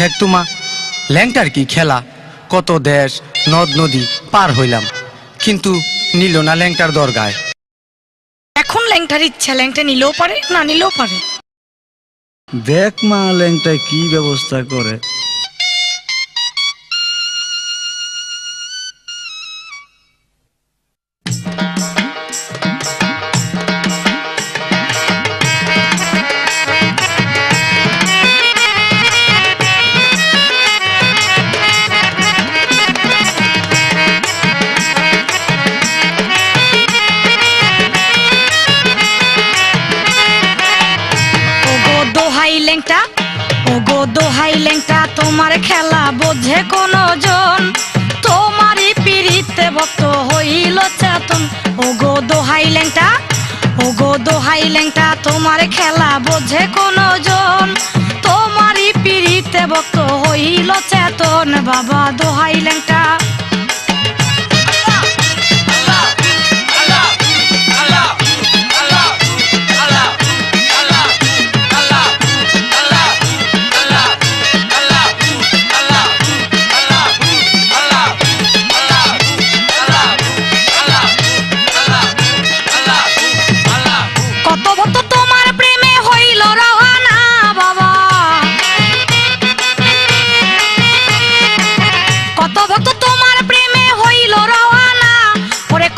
দেখ তোমা, ল্যাংটার কি খেলা, কত দেশ নদ নদী পার হইলাম, কিন্তু নিল না ল্যাংটার দরগায়। এখন ল্যাংটার ইচ্ছা, ল্যাংটা নিলেও পারে না নিলেও পারে। দেখ মা ল্যাংটায় কি ব্যবস্থা করে। ল্যাংটা ও গো দোহাই ল্যাংটা, তোমার খেলা বোঝে কোন জন, তোমারই পিড়িতে ভক্ত হইল চেতন। ও গো দোহাই ল্যাংটা, ও গো দোহাই ল্যাংটা, তোমার খেলা বোঝে কোন জন, তোমারই পিড়িতে ভক্ত হইল চেতন। বাবা দোহাই ল্যাংটা।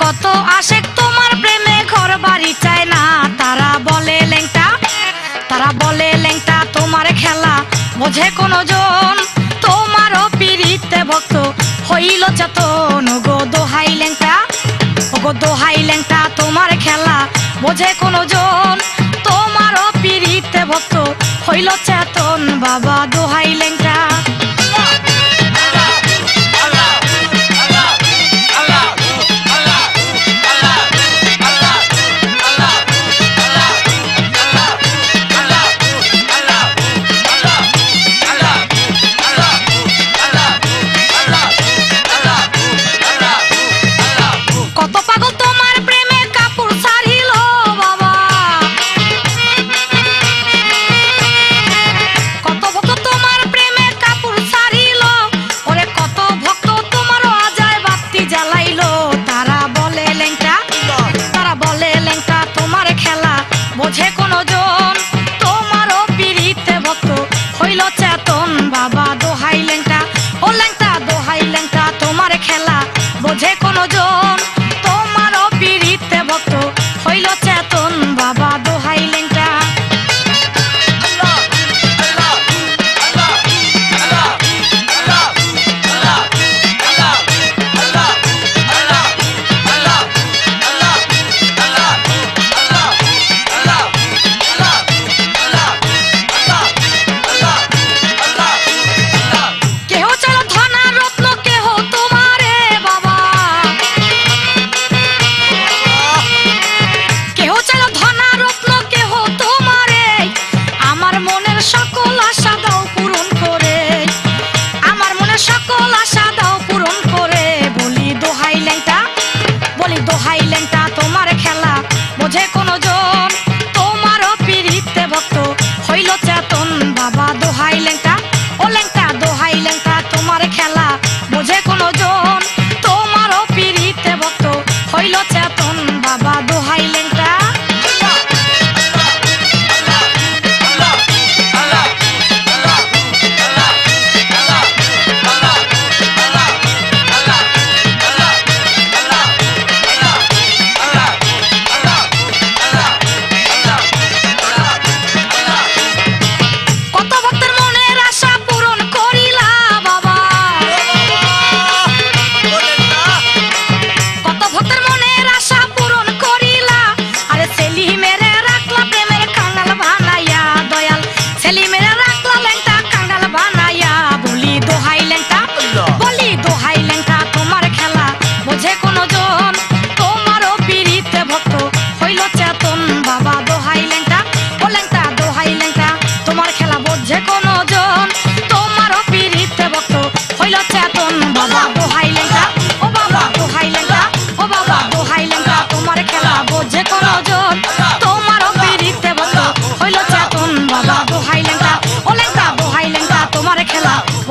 কত আশেক তোমার প্রেমে ঘর বাড়ি চায় না, তারা বলে ল্যাংটা, তারা বলে ল্যাংটা, তোমার খেলা বোঝে কোন জন, তোমারও পিড়িতে ভক্ত হইল চেতন। ও গো দোহাই ল্যাংটা, ও গো দোহাই ল্যাংটা, তোমার খেলা বোঝে কোন জন, তোমারও পিড়িতে ভক্ত হইল চেতন। বাবা দোহাই ল্যাংটা। বোঝে কোন জন, তোমারও পিড়িতে ভক্ত হইল চেতন। বাবা দোহাই ল্যাংটা, ও ল্যাংটা দোহাই ল্যাংটা, তোমার খেলা বোঝে কোন জন, তোমারও পিড়িতে ভক্ত হইল চেতন। বাবা দোহাই ল্যাংটা।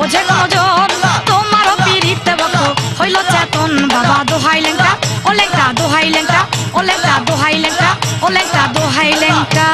বোঝে কোন জন তোমারও পিড়িতে ভক্ত হইল চেতন বাবা দোহাই লেংটা ও লেংটা দোহাই লেংটা ও লেংটা দোহাই লেংটা ও লেংটা দোহাই লেংটা